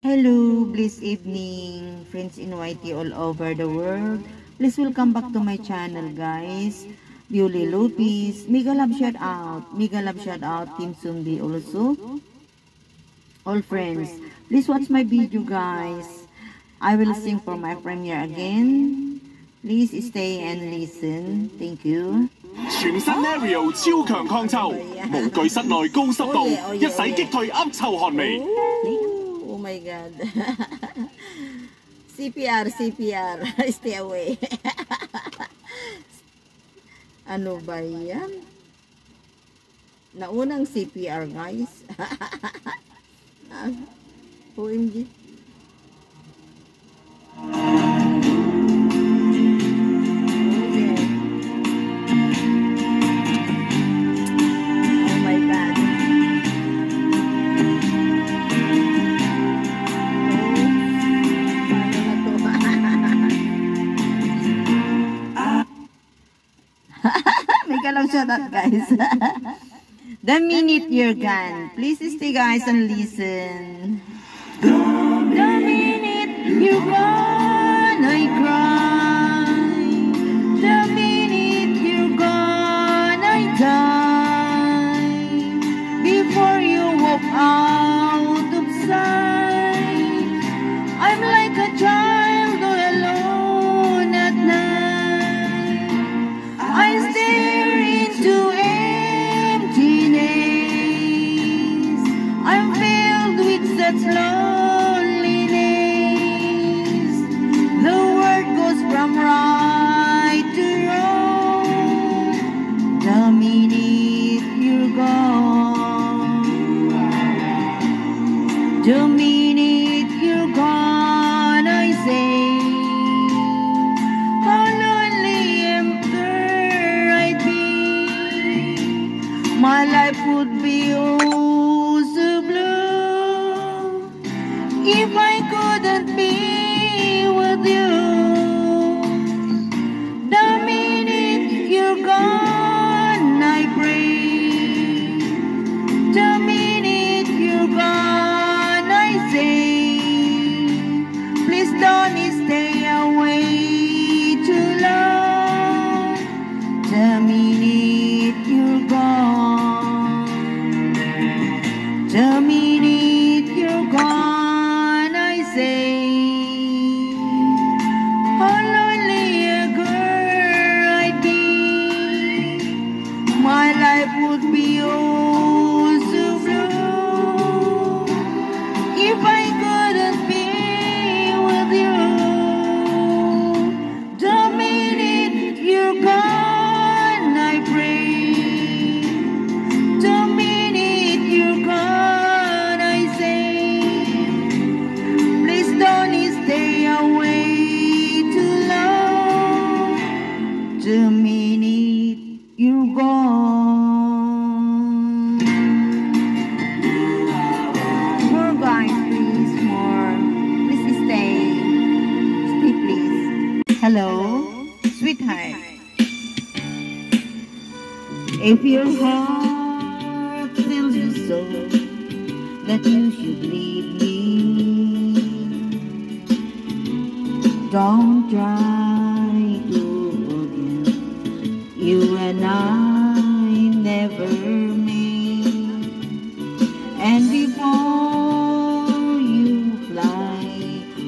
Hello, bliss evening, friends in YT all over the world. Please welcome back to my channel, guys. Beauty Lopez, mega love shout out, Team Sumbi also. All friends, please watch my video, guys. I will sing for my premiere again. Please stay and listen. Thank you. 全身 Ariel 超強抗臭，無懼室內高濕度，一洗擊退噏臭汗味。Oh my God. CPR, stay away. Ano ba yan? Naunang CPR, guys. OMG. Make a love shout out, guys. The minute you're gone, please stay, guys, and listen. The minute you're gone, I cry. The minute you're gone, I die. Before you walk out of sight, I'm like a child all alone at night. I stare into emptiness. I'm filled with such loneliness. The world goes from right to wrong the minute you're gone. The minute you're gone, I say, how lonely I'd be. My life would be oh so blue if I couldn't be with you. The minute you're gone, I pray. The minute you're gone, I say, please don't stay away too long. The minute you're gone, the minute you're gone, I say, how lonely a girl I'd be. My life would be oh so blue if I couldn't be with you. The minute you're gone, I pray. The minute you're gone, I say, please don't stay away too long. The minute you're gone. More, guys, please, more. Please stay. Stay, please. Hello, sweetheart. If your heart tells you so, that you should leave me, don't try to forget. You and I never met. And before you fly,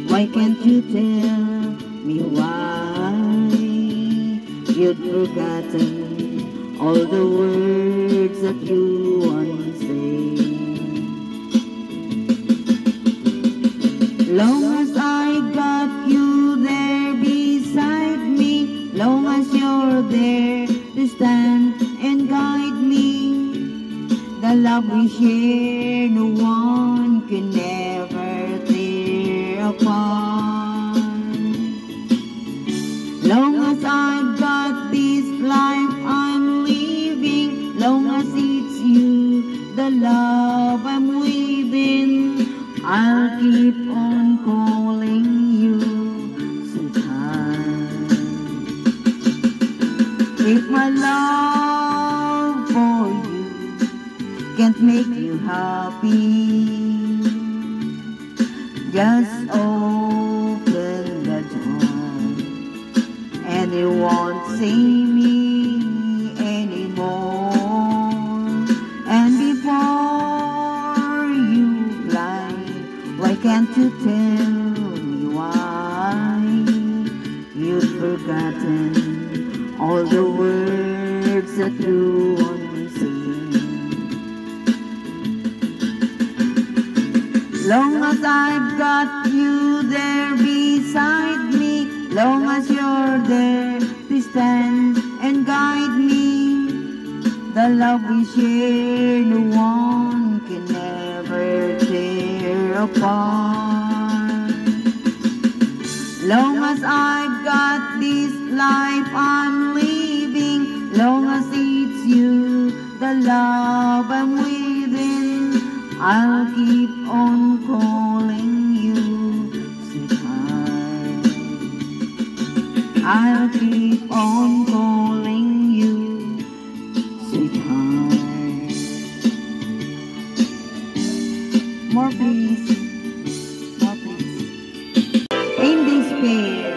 why can't you tell me why you'd forgotten all the words that you once said? Long as I got you there beside me, long as you're there to stand and guide me, the love we share no one can ever tear apart. Long as I've got this life I'm living, long as it's you, the love I'm weaving, I'll keep on calling you sweetheart. If my love for you can't make you happy, Just open the door, and it won't see me anymore. And before you fly, why can't you tell me why you've forgotten all the words that you only sing? Long as I've got you there beside me, long as you're there to stand and guide me, the love we share no one can ever tear apart. Long as I've got this life I'm living, long as it's you, the love I'm within, I'll keep on calling you sweetheart. I'll keep on calling you sweetheart. More please. More please. In despair.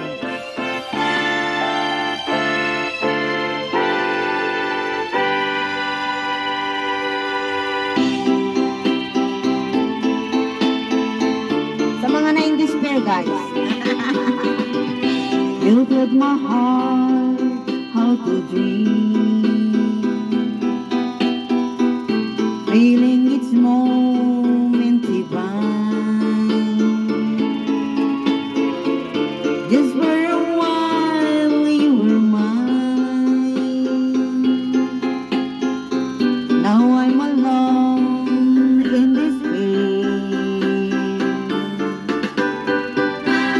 Sa mga na-in despair, guys. You taught my heart how to dream, feeling its moment divine. Just for a while you were mine. Now I'm alone in despair.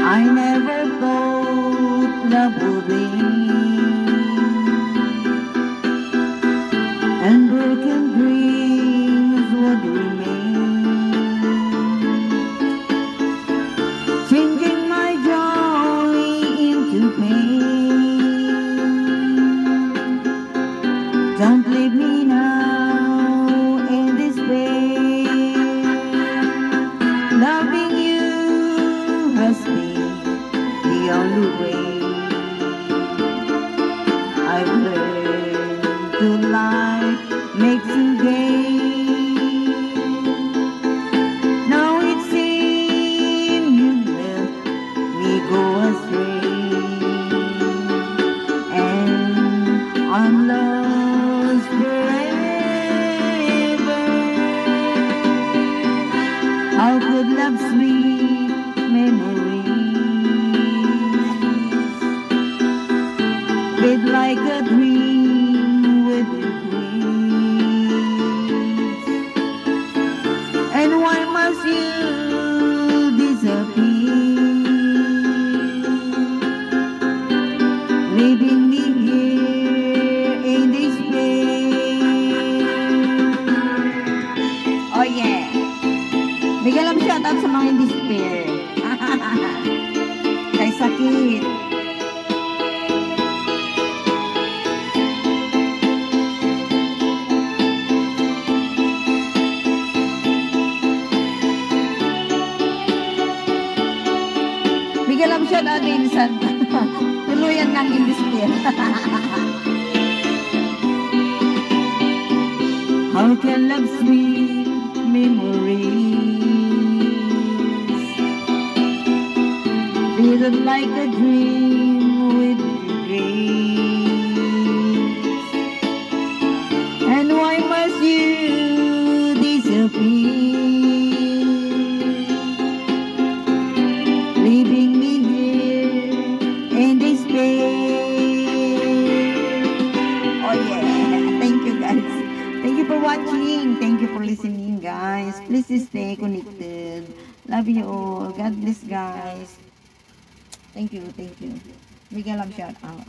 I never thought love would end, and broken dreams would remain, changing my joy into pain. Don't leave me now in despair. Loving you has been the only way. I've learned to like, make today. Now it seems you let me go astray, and I'm lost forever. How could love sweet memories fade like a dream with regrets? And why must you disappear, leaving me here in despair? Oh yeah! Bigyan lang shoutout sa mga in despair. Kay sakit. Bigyan lang shoutout din sa tuluyan ng in despair. How can love sweet memories feel like a dream with regrets? And why must you disappear, leaving me here in despair? Oh yeah, thank you guys. Thank you for watching. Thank you for listening, guys. Please stay connected. Love you all. God bless, guys. Thank you. Thank you. Big love shout out.